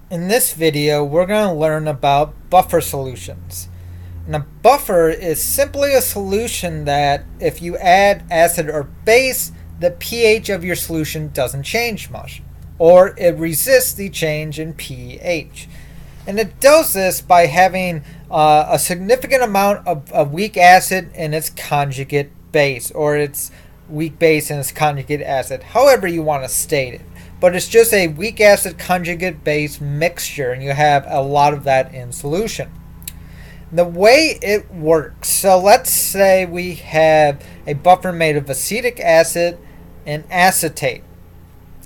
In this video, we're going to learn about buffer solutions. And a buffer is simply a solution that if you add acid or base, the pH of your solution doesn't change much, or it resists the change in pH. And it does this by having a significant amount of weak acid in its conjugate base, or its weak base in its conjugate acid, however you want to state it. But it's just a weak acid conjugate base mixture, and you have a lot of that in solution. The way it works, so let's say we have a buffer made of acetic acid and acetate.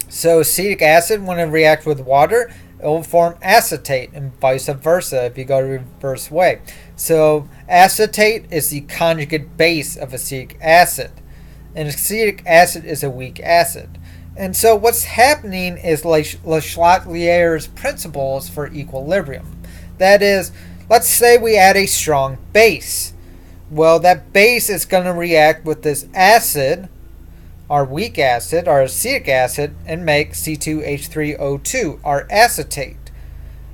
So acetic acid, when it reacts with water, it will form acetate, and vice versa if you go the reverse way. So acetate is the conjugate base of acetic acid, and acetic acid is a weak acid. And so what's happening is Le Chatelier's principles for equilibrium. That is, let's say we add a strong base. Well, that base is going to react with this acid, our weak acid, our acetic acid, and make C2H3O2, our acetate.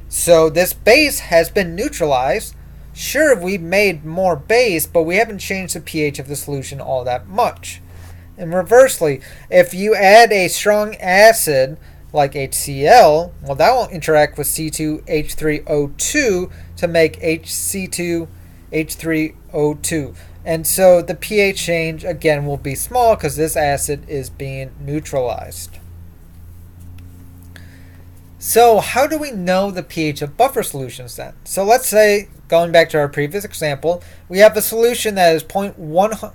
So this base has been neutralized. Sure, we've made more base, but we haven't changed the pH of the solution all that much. And reversely, if you add a strong acid like HCl, well, that will interact with C2H3O2 to make HC2H3O2. And so the pH change, again, will be small because this acid is being neutralized. So how do we know the pH of buffer solutions then? So let's say, going back to our previous example, we have a solution that is 0.1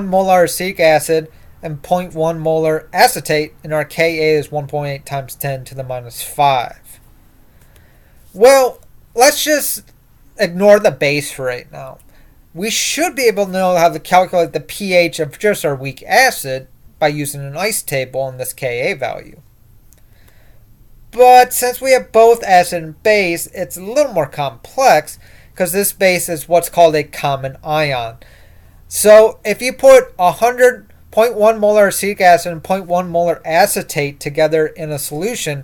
molar acetic acid and 0.1 molar acetate, and our Ka is 1.8 times 10 to the minus 5. Well, let's just ignore the base for right now. We should be able to know how to calculate the pH of just our weak acid by using an ice table and this Ka value. But since we have both acid and base, it's a little more complex because this base is what's called a common ion. So if you put 100.1 molar acetic acid and 0.1 molar acetate together in a solution,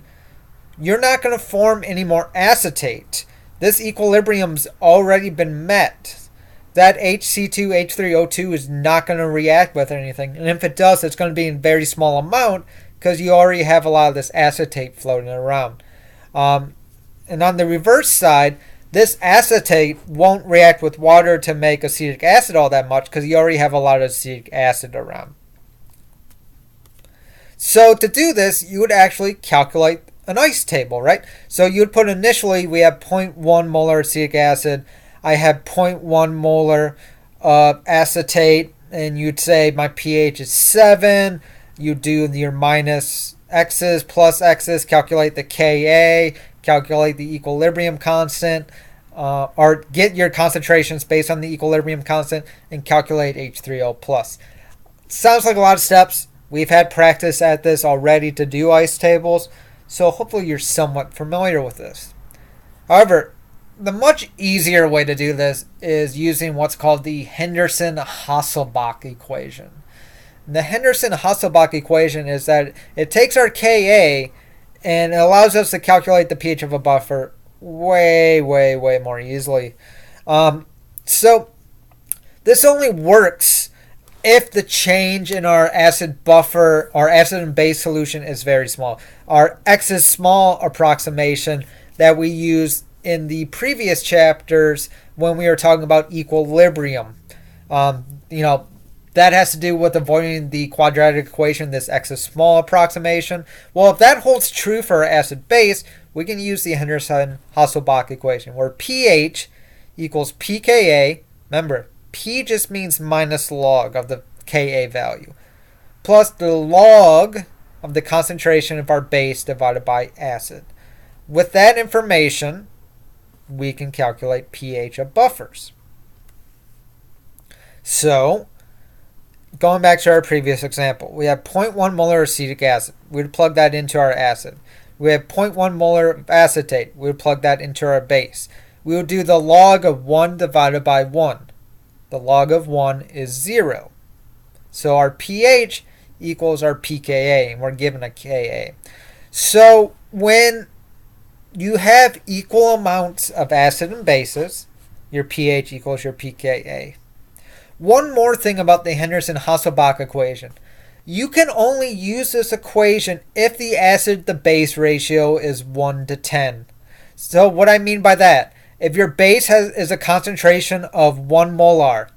you're not going to form any more acetate. This equilibrium's already been met. That HC2H3O2 is not going to react with anything. And if it does, it's going to be in a very small amount because you already have a lot of this acetate floating around. And on the reverse side, this acetate won't react with water to make acetic acid all that much because you already have a lot of acetic acid around. So to do this, you would actually calculate an ice table, right? So you would put initially, we have 0.1 molar acetic acid. I have 0.1 molar acetate, and you'd say my pH is 7. You do your minus x's plus x's, calculate the Ka, calculate the equilibrium constant, or get your concentrations based on the equilibrium constant, and calculate H3O plus. Sounds like a lot of steps. We've had practice at this already to do ice tables, so hopefully you're somewhat familiar with this. However, the much easier way to do this is using what's called the Henderson-Hasselbalch equation. The Henderson-Hasselbalch equation is that it takes our Ka and it allows us to calculate the pH of a buffer way more easily. So this only works if the change in our acid buffer, our acid and base solution, is very small. Our X is small approximation that we used in the previous chapters when we were talking about equilibrium. That has to do with avoiding the quadratic equation, this X is small approximation. Well, if that holds true for our acid base, we can use the Henderson-Hasselbalch equation, where pH equals pKa. Remember, P just means minus log of the Ka value, plus the log of the concentration of our base divided by acid. With that information, we can calculate pH of buffers. So, going back to our previous example, we have 0.1 molar acetic acid. We would plug that into our acid. We have 0.1 molar of acetate. We would plug that into our base. We would do the log of 1 divided by 1. The log of 1 is 0. So our pH equals our pKa, and we're given a Ka. So when you have equal amounts of acid and bases. Your pH equals your pKa. One more thing about the Henderson-Hasselbalch equation. You can only use this equation if the acid-to-base ratio is 1 to 10. So what I mean by that, if your base is a concentration of 1 molar,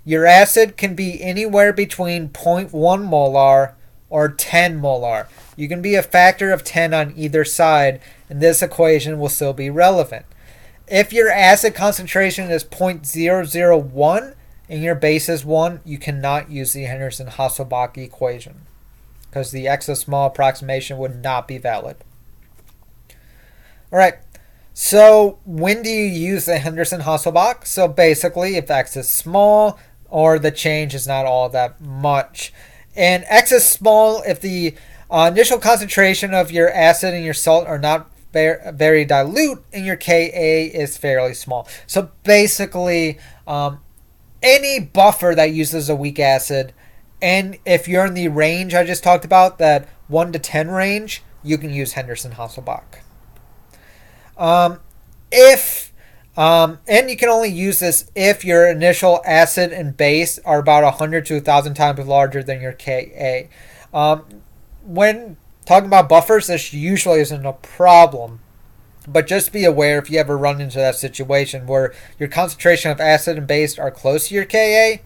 your acid can be anywhere between 0.1 molar or 10 molar. You can be a factor of 10 on either side, and this equation will still be relevant. If your acid concentration is 0.001 and your base is 1, you cannot use the Henderson-Hasselbalch equation because the x is small approximation would not be valid. All right. So when do you use the Henderson-Hasselbalch? So basically, if x is small or the change is not all that much. And x is small if the initial concentration of your acid and your salt are not very dilute and your Ka is fairly small. So basically, any buffer that uses a weak acid, and if you're in the range I just talked about, that 1 to 10 range, you can use Henderson-Hasselbalch. And you can only use this if your initial acid and base are about 100 to 1,000 times larger than your Ka. When talking about buffers, this usually isn't a problem. But just be aware if you ever run into that situation where your concentration of acid and base are close to your Ka,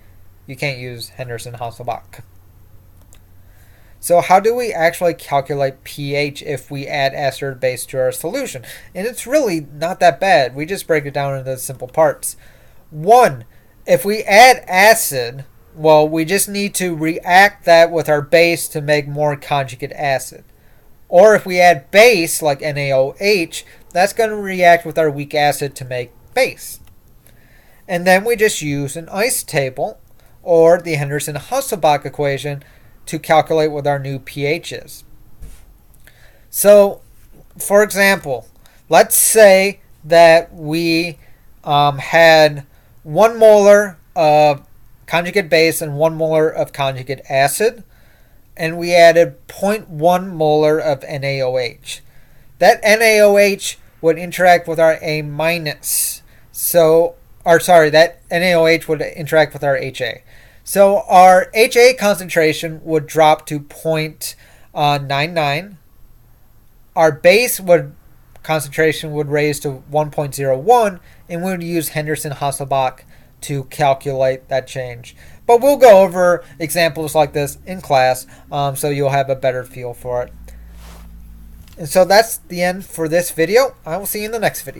you can't use Henderson-Hasselbalch. So how do we actually calculate pH if we add acid or base to our solution? And it's really not that bad. We just break it down into simple parts. 1, if we add acid, well, we just need to react that with our base to make more conjugate acid. Or if we add base, like NaOH, that's going to react with our weak acid to make base. And then we just use an ice table or the Henderson-Hasselbalch equation to calculate what our new pH is. So, for example, let's say that we had 1 molar of conjugate base and 1 molar of conjugate acid, and we added 0.1 molar of NaOH. That NaOH would interact with our A minus. That NaOH would interact with our HA. So our HA concentration would drop to 0.99. Our base concentration would raise to 1.01, and we would use Henderson-Hasselbalch to calculate that change. But we'll go over examples like this in class, so you'll have a better feel for it. And so that's the end for this video. I will see you in the next video.